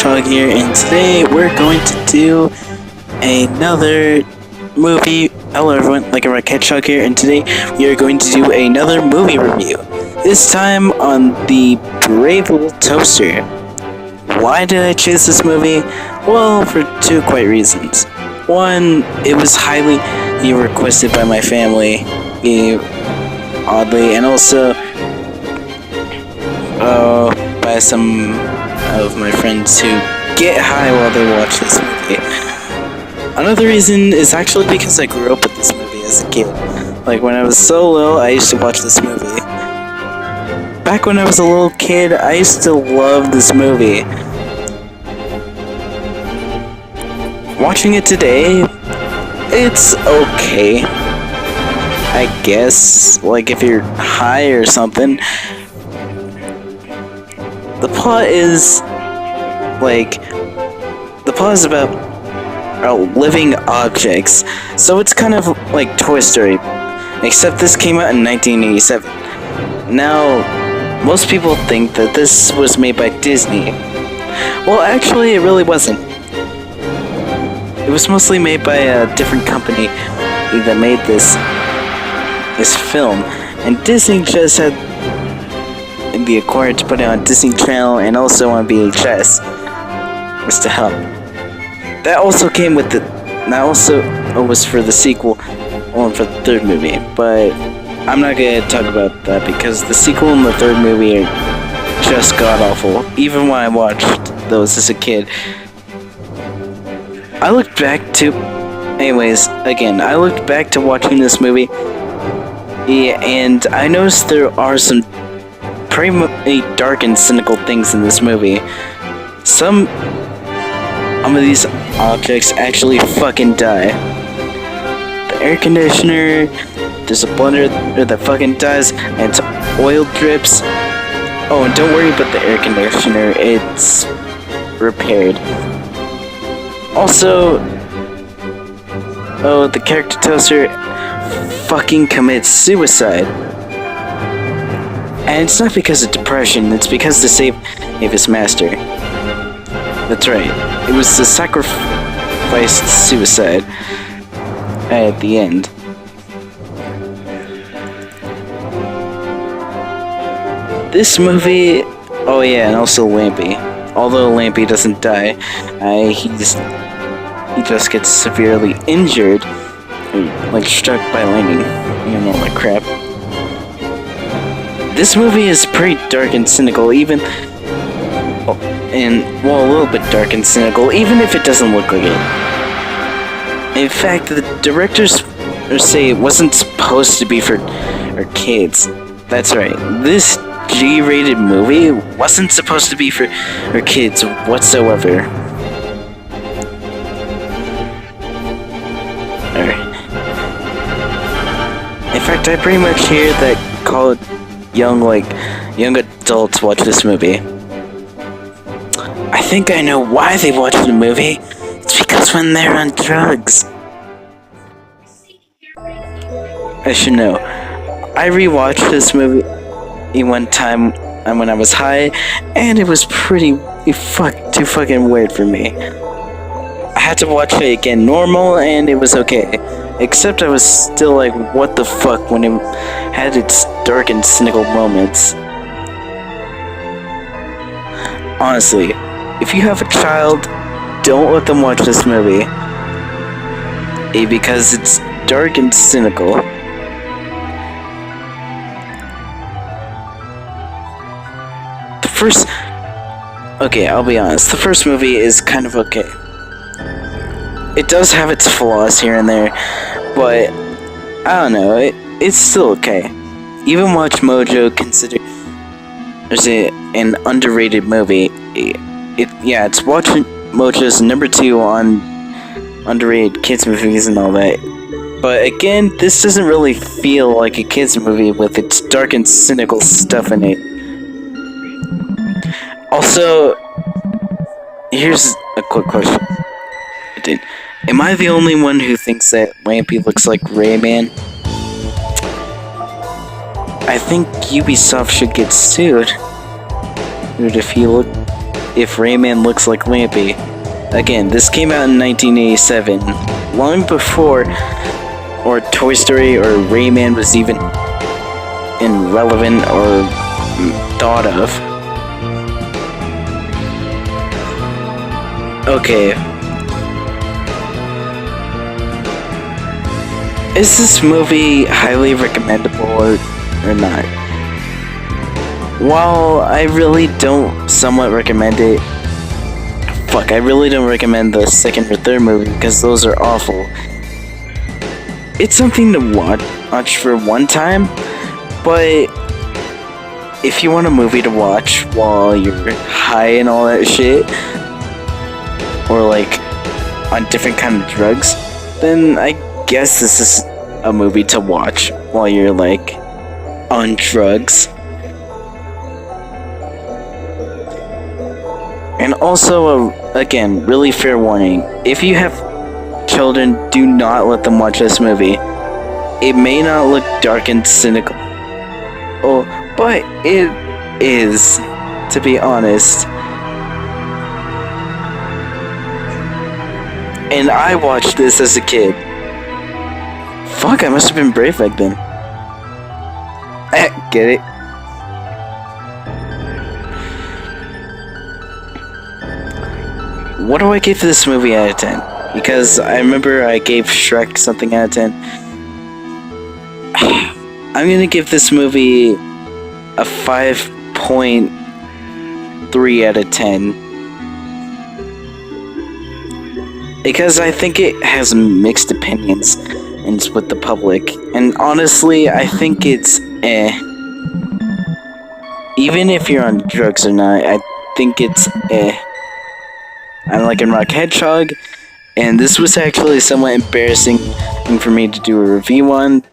Hedgehog here, and today we're going to do another movie. Hello everyone, like a Hedgehog here, and today we are going to do another movie review. This time on the Brave Little Toaster. Why did I choose this movie? Well, for two quite reasons. One, it was highly requested by my family, oddly, and also by some of my friends who get high while they watch this movie. Another reason is actually because I grew up with this movie as a kid. Like, when I was so little, I used to watch this movie. Back when I was a little kid, I used to love this movie. Watching it today, it's okay, I guess. Like, if you're high or something. The plot is about living objects, so it's kind of like Toy Story, except this came out in 1987. Now, most people think that this was made by Disney. Well, actually, it really wasn't. It was mostly made by a different company that made this film, and Disney just had be acquired to put it on Disney Channel and also on VHS, just to help. That also came with that also was for the sequel, and for the third movie, but I'm not gonna talk about that because the sequel and the third movie are just god-awful, even when I watched those as a kid. I looked back to watching this movie, and I noticed there are some pretty dark and cynical things in this movie. Some of these objects actually fucking die. The air conditioner, there's a blender that fucking dies, and it's oil drips. Oh, and don't worry about the air conditioner, it's repaired. Also, the character Toaster fucking commits suicide. And it's not because of depression, it's because to save his master. That's right, it was the sacrificed suicide at the end. This movie, oh yeah, and also Lampy. Although Lampy doesn't die, he just gets severely injured, like struck by lightning, and all that crap. This movie is pretty dark and cynical, a little bit dark and cynical, even if it doesn't look like it. In fact, the directors say it wasn't supposed to be for kids. That's right, this G-rated movie wasn't supposed to be for kids whatsoever. Alright. In fact, I pretty much hear that young adults watch this movie. I think I know why they watch the movie. It's because when they're on drugs. I should know. I rewatched this movie one time when I was high, and it was pretty too fucking weird for me. I had to watch it again normal, and it was okay. Except I was still like, what the fuck, when it had its dark and cynical moments. Honestly, if you have a child, don't let them watch this movie. Because it's dark and cynical. I'll be honest, the first movie is kind of okay. It does have its flaws here and there, but I don't know, it's still okay. Even Watch Mojo considers it an underrated movie. It's Watch Mojo's number 2 on underrated kids movies and all that. But again, this doesn't really feel like a kids movie with its dark and cynical stuff in it. Also, here's a quick question. Am I the only one who thinks that Lampy looks like Rayman? I think Ubisoft should get sued. Dude, if he if Rayman looks like Lampy. Again, this came out in 1987, long before or Toy Story or Rayman was even irrelevant or thought of. Okay. Is this movie highly recommendable or not? While I really don't somewhat recommend it, I really don't recommend the second or third movie because those are awful. It's something to watch for one time, but if you want a movie to watch while you're high and all that shit, or like on different kind of drugs, then I guess this is a movie to watch while you're like on drugs. And also, again, really fair warning, if you have children, do not let them watch this movie. It may not look dark and cynical, but it is, to be honest. And I watched this as a kid. I must have been brave back then. Get it? What do I give this movie out of 10? Because I remember I gave Shrek something out of 10. I'm gonna give this movie a 5.3 out of 10. Because I think it has mixed opinions and it's with the public. And honestly, I think it's Even if you're on drugs or not, I think it's I'm like in Rock Hedgehog, and this was actually somewhat embarrassing for me to do a review on.